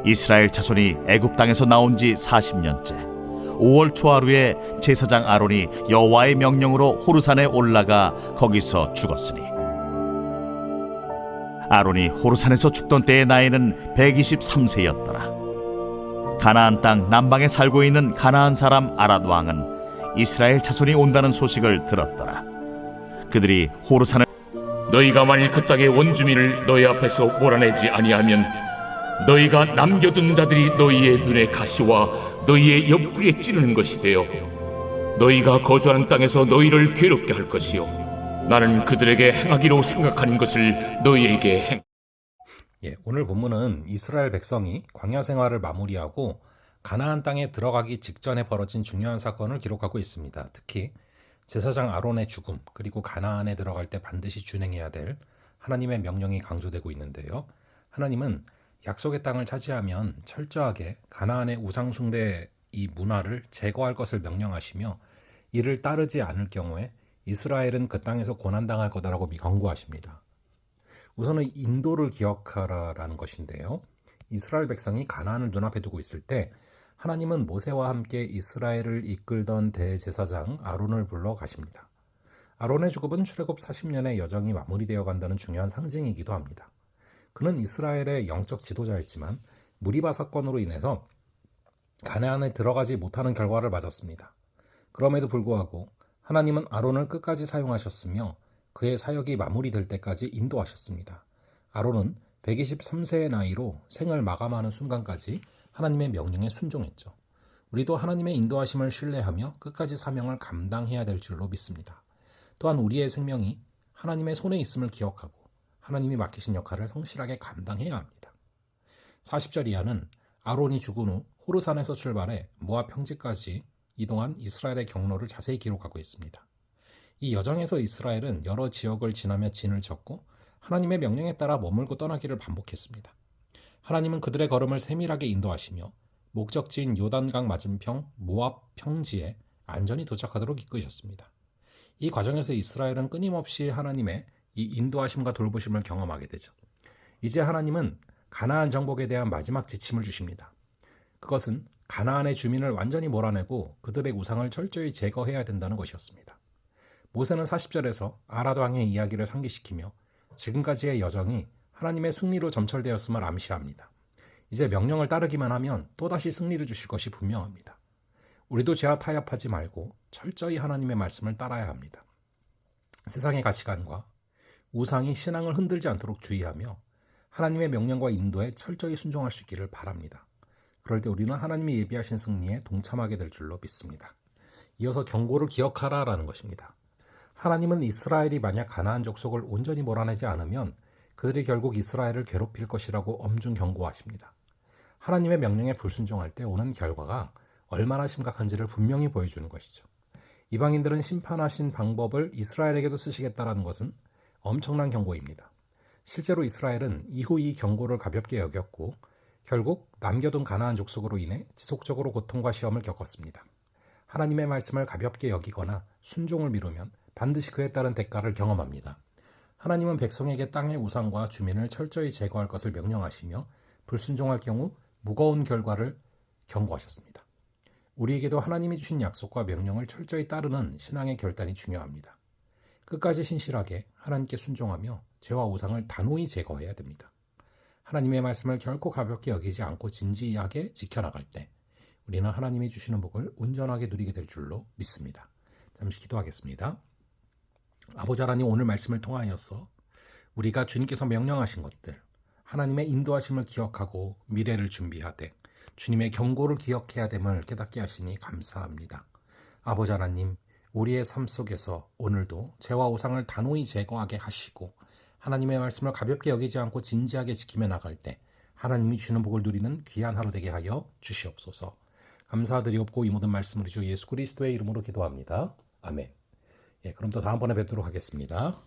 이스라엘 자손이 애굽 땅에서 나온 지 40년째 5월 초하루에 제사장 아론이 여호와의 명령으로 호르산에 올라가 거기서 죽었으니 아론이 호르산에서 죽던 때의 나이는 123세였더라. 가나안 땅 남방에 살고 있는 가나안 사람 아랏 왕은 이스라엘 자손이 온다는 소식을 들었더라. 그들이 호르산을 너희가 만일 그 땅의 원주민을 너희 앞에서 몰아내지 아니하면 너희가 남겨둔 자들이 너희의 눈에 가시와 너희의 옆구리에 찌르는 것이 되어 너희가 거주하는 땅에서 너희를 괴롭게 할 것이요 나는 그들에게 행하기로 생각하는 것을 너희에게 오늘 본문은 이스라엘 백성이 광야 생활을 마무리하고 가나안 땅에 들어가기 직전에 벌어진 중요한 사건을 기록하고 있습니다. 특히 제사장 아론의 죽음, 그리고 가나안에 들어갈 때 반드시 준행해야 될 하나님의 명령이 강조되고 있는데요. 하나님은 약속의 땅을 차지하면 철저하게 가나안의 우상숭배 이 문화를 제거할 것을 명령하시며 이를 따르지 않을 경우에 이스라엘은 그 땅에서 고난당할 거다라고 경고하십니다. 우선은 인도를 기억하라라는 것인데요. 이스라엘 백성이 가나안을 눈앞에 두고 있을 때 하나님은 모세와 함께 이스라엘을 이끌던 대제사장 아론을 불러 가십니다. 아론의 죽음은 출애굽 40년의 여정이 마무리되어 간다는 중요한 상징이기도 합니다. 그는 이스라엘의 영적 지도자였지만 무리바 사건으로 인해서 가나안에 들어가지 못하는 결과를 맞았습니다. 그럼에도 불구하고 하나님은 아론을 끝까지 사용하셨으며 그의 사역이 마무리될 때까지 인도하셨습니다. 아론은 123세의 나이로 생을 마감하는 순간까지 하나님의 명령에 순종했죠. 우리도 하나님의 인도하심을 신뢰하며 끝까지 사명을 감당해야 될 줄로 믿습니다. 또한 우리의 생명이 하나님의 손에 있음을 기억하고 하나님이 맡기신 역할을 성실하게 감당해야 합니다. 40절 이하는 아론이 죽은 후 호르산에서 출발해 모압 평지까지 이동한 이스라엘의 경로를 자세히 기록하고 있습니다. 이 여정에서 이스라엘은 여러 지역을 지나며 진을 쳤고 하나님의 명령에 따라 머물고 떠나기를 반복했습니다. 하나님은 그들의 걸음을 세밀하게 인도하시며 목적지인 요단강 맞은편 모압 평지에 안전히 도착하도록 이끄셨습니다. 이 과정에서 이스라엘은 끊임없이 하나님의 이 인도하심과 돌보심을 경험하게 되죠. 이제 하나님은 가나안 정복에 대한 마지막 지침을 주십니다. 그것은 가나안의 주민을 완전히 몰아내고 그들의 우상을 철저히 제거해야 된다는 것이었습니다. 모세는 40절에서 아랏 왕의 이야기를 상기시키며 지금까지의 여정이 하나님의 승리로 점철되었음을 암시합니다. 이제 명령을 따르기만 하면 또다시 승리를 주실 것이 분명합니다. 우리도 죄와 타협하지 말고 철저히 하나님의 말씀을 따라야 합니다. 세상의 가치관과 우상이 신앙을 흔들지 않도록 주의하며 하나님의 명령과 인도에 철저히 순종할 수 있기를 바랍니다. 그럴 때 우리는 하나님이 예비하신 승리에 동참하게 될 줄로 믿습니다. 이어서 경고를 기억하라라는 것입니다. 하나님은 이스라엘이 만약 가나안 족속을 온전히 몰아내지 않으면 그들이 결국 이스라엘을 괴롭힐 것이라고 엄중 경고하십니다. 하나님의 명령에 불순종할 때 오는 결과가 얼마나 심각한지를 분명히 보여주는 것이죠. 이방인들은 심판하신 방법을 이스라엘에게도 쓰시겠다라는 것은 엄청난 경고입니다. 실제로 이스라엘은 이후 이 경고를 가볍게 여겼고 결국 남겨둔 가나안 족속으로 인해 지속적으로 고통과 시험을 겪었습니다. 하나님의 말씀을 가볍게 여기거나 순종을 미루면 반드시 그에 따른 대가를 경험합니다. 하나님은 백성에게 땅의 우상과 주민을 철저히 제거할 것을 명령하시며 불순종할 경우 무거운 결과를 경고하셨습니다. 우리에게도 하나님이 주신 약속과 명령을 철저히 따르는 신앙의 결단이 중요합니다. 끝까지 신실하게 하나님께 순종하며 죄와 우상을 단호히 제거해야 됩니다. 하나님의 말씀을 결코 가볍게 여기지 않고 진지하게 지켜나갈 때 우리는 하나님이 주시는 복을 온전하게 누리게 될 줄로 믿습니다. 잠시 기도하겠습니다. 아버지 하나님, 오늘 말씀을 통하여서 우리가 주님께서 명령하신 것들, 하나님의 인도하심을 기억하고 미래를 준비하되 주님의 경고를 기억해야 됨을 깨닫게 하시니 감사합니다. 아버지 하나님, 우리의 삶 속에서 오늘도 죄와 우상을 단호히 제거하게 하시고 하나님의 말씀을 가볍게 여기지 않고 진지하게 지키며 나갈 때 하나님이 주시는 복을 누리는 귀한 하루 되게 하여 주시옵소서. 감사드리옵고 이 모든 말씀을 주 예수 그리스도의 이름으로 기도합니다. 아멘. 그럼 또 다음번에 뵙도록 하겠습니다.